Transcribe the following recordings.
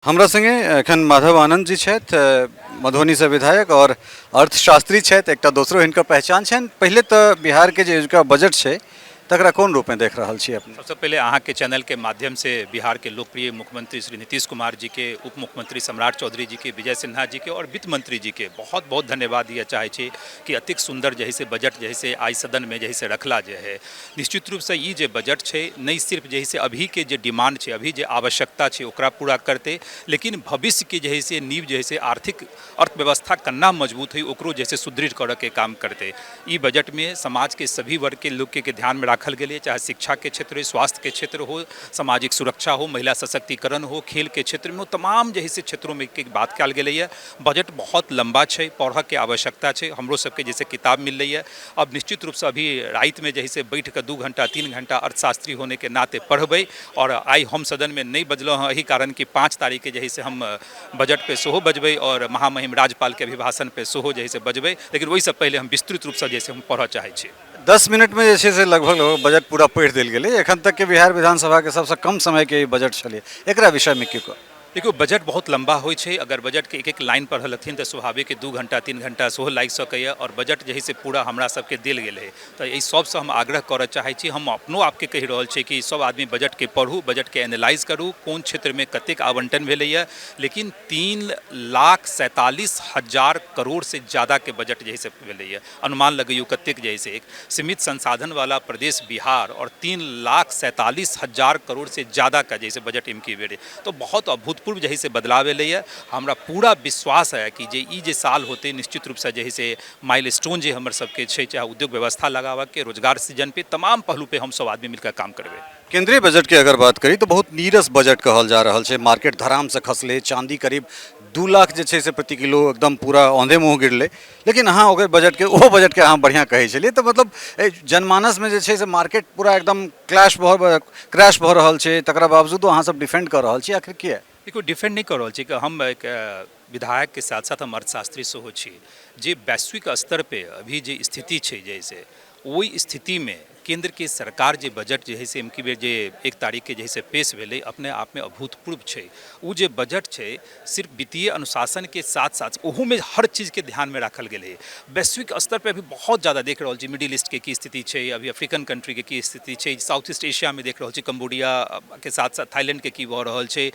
हमरा संगे एखन माधव आनंद जी छथि, मधुबनी से विधायक और अर्थशास्त्री छथि। एकटा दोसरो हिनकर पहचान छनि। पहिले तऽ बिहार के जे एजुका बजट छै तकरा कोन रूप में देख रहल छी अपने? सबसे पहले अहाँ के चैनल के माध्यम से बिहार के लोकप्रिय मुख्यमंत्री श्री नीतीश कुमार जी के, उप मुख्यमंत्री सम्राट चौधरी जी के, विजय सिन्हा जी के और वित्त मंत्री जी के बहुत बहुत धन्यवाद दिया चाहे छी कि अतिक सुंदर जैसे बजट जैसे आई सदन में जैसे रखला जे है। निश्चित रूप से ई जे बजट छै नहीं सिर्फ जैसे अभी के जे डिमांड छै, अभी जे आवश्यकता छै ओकरा पूरा करते, लेकिन भविष्य के जैसे नींव जैसे आर्थिक अर्थव्यवस्था कन्ना मजबूत है ओकरो जैसे सुदृढ़ करे के काम करते। ई बजट में समाज के सभी वर्ग के लोग के ध्यान में रखल गए, चाहे शिक्षा के क्षेत्र हो, स्वास्थ्य के क्षेत्र हो, सामाजिक सुरक्षा हो, महिला सशक्तिकरण हो, खेल के क्षेत्र में तमाम जैसे क्षेत्रों में के बात कल गई है। बजट बहुत लंबा है, पढ़ के आवश्यकता है, हमरो सबके जैसे किताब मिल रही है। अब निश्चित रूप से अभी रात में जैसे बैठ कर 2 घंटा 3 घंटा अर्थशास्त्री होने के नाते पढ़बे और आई हम सदन में नहीं बजलों हैं, यही कारण कि 5 तारीख के जैसे हम बजट पे सेहो बजबे और महामहिम राज्यपाल के अभिभाषण पे सेहो जैसे बजबे, लेकिन वही से पहले हम विस्तृत रूप से जैसे हम पढ़ चाहे छी। 10 मिनट में जैसे से लगभग बजट पूरा पढ़ि देल गेलै। एखन तक के बिहार विधानसभा के सबसे कम समय के बजट छलै, एकरा विषय में की कहब? देखियो बजट बहुत लंबा हो छै। अगर बजट के एक लाइन पढ़लथिन तो स्वाभाविक 2 घंटा 3 घंटा सेहो लागि सकैए और बजट जे है से पूरा हमरा सबके देल गेल है। तो यही सबसे हम आग्रह करऽ चाहे छी, हम अपनो आपके कहि रहल छी कि सब आदमी बजट के पढ़ू, बजट के एनालाइज करू, कौन क्षेत्र में कतेक आवंटन भेलैए। लेकिन 3,47,000 करोड़ से ज़्यादा के बजट जे है से भेलैए। अनुमान लगैयो कतेक जे है से एक सीमित संसाधन वाला प्रदेश बिहार और 3,47,000 करोड़ से ज़्यादा का जैसे बजट इनकी भेले, तो बहुत अभूतपूर्व जही से बदलाव एलैए। हमरा पूरा विश्वास है कि जे ई जे साल होते निश्चित रूप से जही से माइलस्टोन जे हमर सबके छै, चाहे उद्योग व्यवस्था लगावा के, रोजगार सृजन पे, तमाम पहलू पे हम सब आदमी मिलकर काम करबे। केंद्रीय बजट की अगर बात करी तो बहुत नीरस बजट कहल जा रहल छै। मार्केट धराम से खसले, चांदी करीब 2 लाख जे छै से प्रति किलो एकदम पूरा औंधे मुँह गिरले। लेकिन अहाँ ओकर बजट के ओहो बजट के अहाँ बढ़िया कहै छलिए, तो मतलब जनमानस में जे छै से मार्केट पूरा एकदम क्रैश भऽ रहल छै, तकरा बावजूदो अहाँ सब डिफेंड कर रहल छी, आखिर किया? देखो डिफेंड नहीं कर रहा छी कि हम एक विधायक के साथ साथ हम अर्थशास्त्री सेहो छी। जे वैश्विक स्तर पे अभी जे स्थिति छै जैसे वही स्थिति में केंद्र के सरकार जे बजट जे है से इनकी बेर जे 1 तारीख के जैसे पेश भेले अपने आप में अभूतपूर्व छै। वो जे बजट छै सिर्फ वित्तीय अनुशासन के साथ साथ ओहू में हर चीज़ के ध्यान में रखल गेल है। वैश्विक स्तर पे अभी बहुत ज़्यादा देख रहा छी मिडिल ईस्ट के की स्थिति छै, अभी अफ्रीकन कंट्री के की स्थिति छै, साउथ ईस्ट एशिया में देख रहा छी कम्बोडिया के साथ साथ थाईलैंड के की भऽ रहल छै,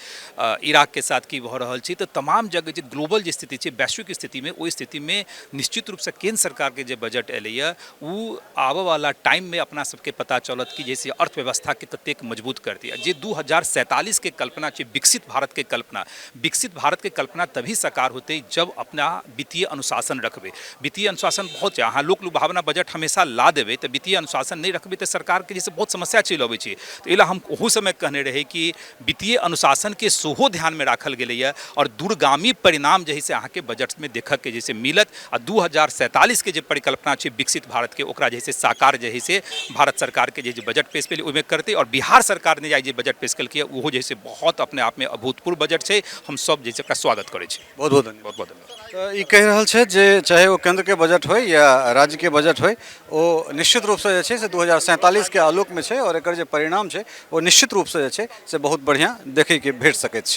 इराक के साथ की भऽ रहल छै। तो तमाम जगह जो ग्लोबल जो स्थिति छै, वैश्विक स्थिति में, वो स्थिति में निश्चित रूप से केंद्र सरकार के जो बजट एलैए वो आबऽ वाला टाइम में अपना सबके पता चलत कि जैसे अर्थव्यवस्था के ततेक मजबूत कर दिया। जे 2047 के कल्पना छै, विकसित भारत के कल्पना, विकसित भारत के कल्पना तभी साकार होते जब अपना वित्तीय अनुशासन रखबे। वित्तीय अनुशासन बहुत है, अहाँ लोक लुभावना बजट हमेशा ला देवे तो वित्तीय अनुशासन नहीं रखबे तो सरकार के जैसे बहुत समस्या चल अबै छै। तो एला हम ओहू समय कहने रहे कि वित्तीय अनुशासन के सेहो ध्यान में राखल गेलैए और दूरगामी परिणाम जैसे अहाँ के बजट में देखऽ के जैसे मिलत। आ 2047 के जे परिकल्पना छै विकसित भारत के, ओकरा जैसे साकार जे है से भारत सरकार के जे बजट पेश पेल ओहिमे करते और बिहार सरकार ने जे बजट पेश कल किया वो जैसे बहुत अपने आप में अभूतपूर्व बजट छै। हम सब जैसे का स्वागत करे छी। बहुत बहुत धन्यवाद। तो ई कहि रहल छै जे चाहे वो केंद्र के बजट हो या राज्य के बजट हो, वो निश्चित रूप से जे छै से 2047 के आलोक में छै और एकर जे परिणाम छै वो निश्चित रूप से जे छै से बहुत बढ़िया देखे के भेट सकैत छै।